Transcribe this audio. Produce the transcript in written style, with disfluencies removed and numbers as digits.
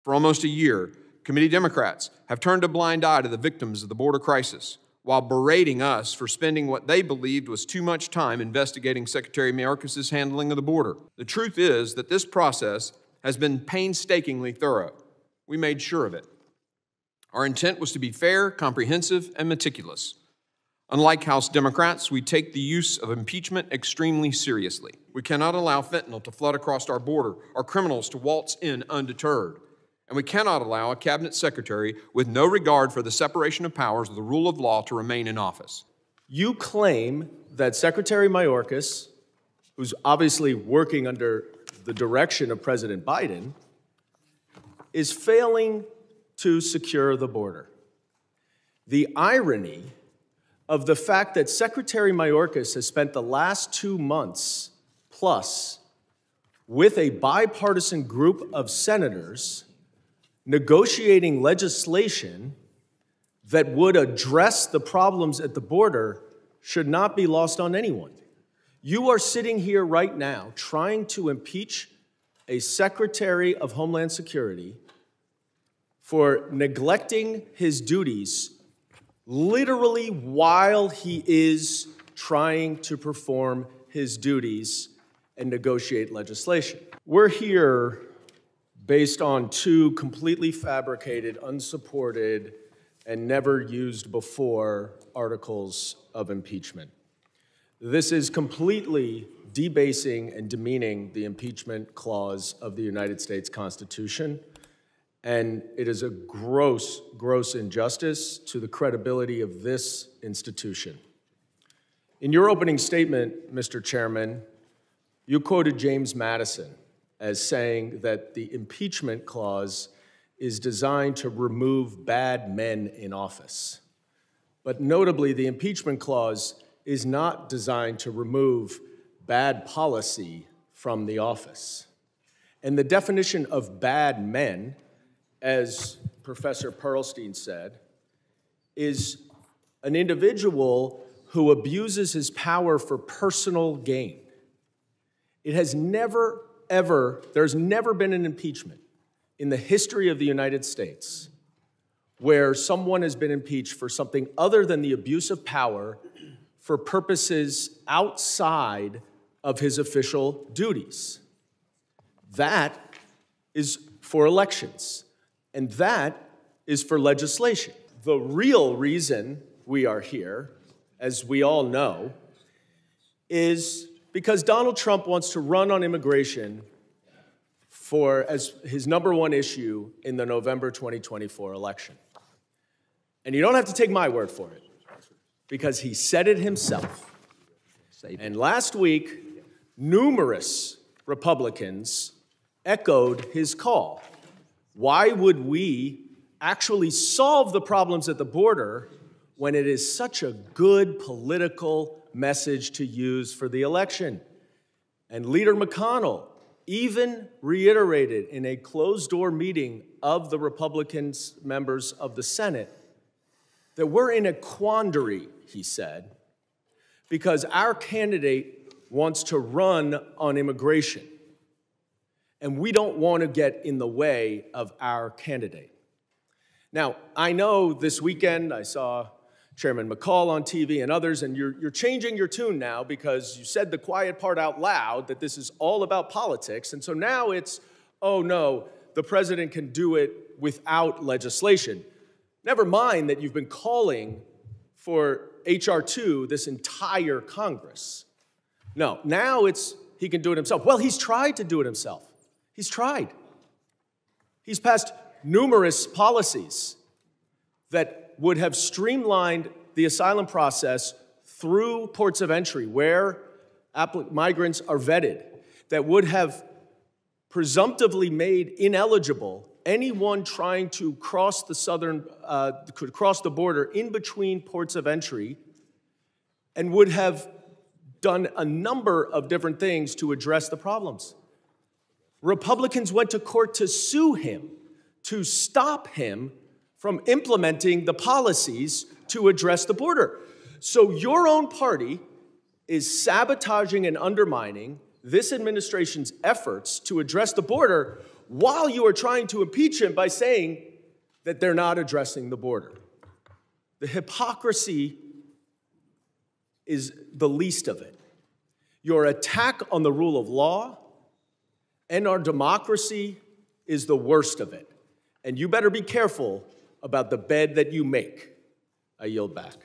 For almost a year, committee Democrats have turned a blind eye to the victims of the border crisis while berating us for spending what they believed was too much time investigating Secretary Mayorkas' handling of the border. The truth is that this process has been painstakingly thorough. We made sure of it. Our intent was to be fair, comprehensive, and meticulous. Unlike House Democrats, we take the use of impeachment extremely seriously. We cannot allow fentanyl to flood across our border or criminals to waltz in undeterred. And we cannot allow a cabinet secretary with no regard for the separation of powers or the rule of law to remain in office. You claim that Secretary Mayorkas, who's obviously working under the direction of President Biden, is failing to secure the border. The irony of the fact that Secretary Mayorkas has spent the last 2 months plus with a bipartisan group of senators negotiating legislation that would address the problems at the border should not be lost on anyone. You are sitting here right now trying to impeach a Secretary of Homeland Security for neglecting his duties literally while he is trying to perform his duties and negotiate legislation. We're here based on 2 completely fabricated, unsupported, and never used before articles of impeachment. This is completely debasing and demeaning the impeachment clause of the United States Constitution, and it is a gross, gross injustice to the credibility of this institution. In your opening statement, Mr. Chairman, you quoted James Madison as saying that the impeachment clause is designed to remove bad men in office. But notably, the impeachment clause is not designed to remove bad policy from the office. And the definition of bad men, as Professor Pearlstein said, is an individual who abuses his power for personal gain. It has there's never been an impeachment in the history of the United States where someone has been impeached for something other than the abuse of power for purposes outside of his official duties. That is for elections, and that is for legislation. The real reason we are here, as we all know, is because Donald Trump wants to run on immigration as his #1 issue in the November 2024 election. And you don't have to take my word for it, because he said it himself. And last week, numerous Republicans echoed his call. Why would we actually solve the problems at the border when it is such a good political message to use for the election? And Leader McConnell even reiterated in a closed-door meeting of the Republican members of the Senate that we're in a quandary, he said, because our candidate wants to run on immigration, and we don't want to get in the way of our candidate. Now, I know this weekend I saw Chairman McCall on TV and others, and you're changing your tune now because you said the quiet part out loud that this is all about politics, and so now it's, oh no, the president can do it without legislation. Never mind that you've been calling for H.R. 2 this entire Congress. No, now it's he can do it himself. Well, he's tried to do it himself. He's tried. He's passed numerous policies that would have streamlined the asylum process through ports of entry where migrants are vetted, that would have presumptively made ineligible anyone trying to cross the border in between ports of entry, and would have done a number of different things to address the problems. Republicans went to court to sue him, to stop him from implementing the policies to address the border. So your own party is sabotaging and undermining this administration's efforts to address the border while you are trying to impeach him by saying that they're not addressing the border. The hypocrisy is the least of it. Your attack on the rule of law and our democracy is the worst of it. And you better be careful about the bed that you make. I yield back.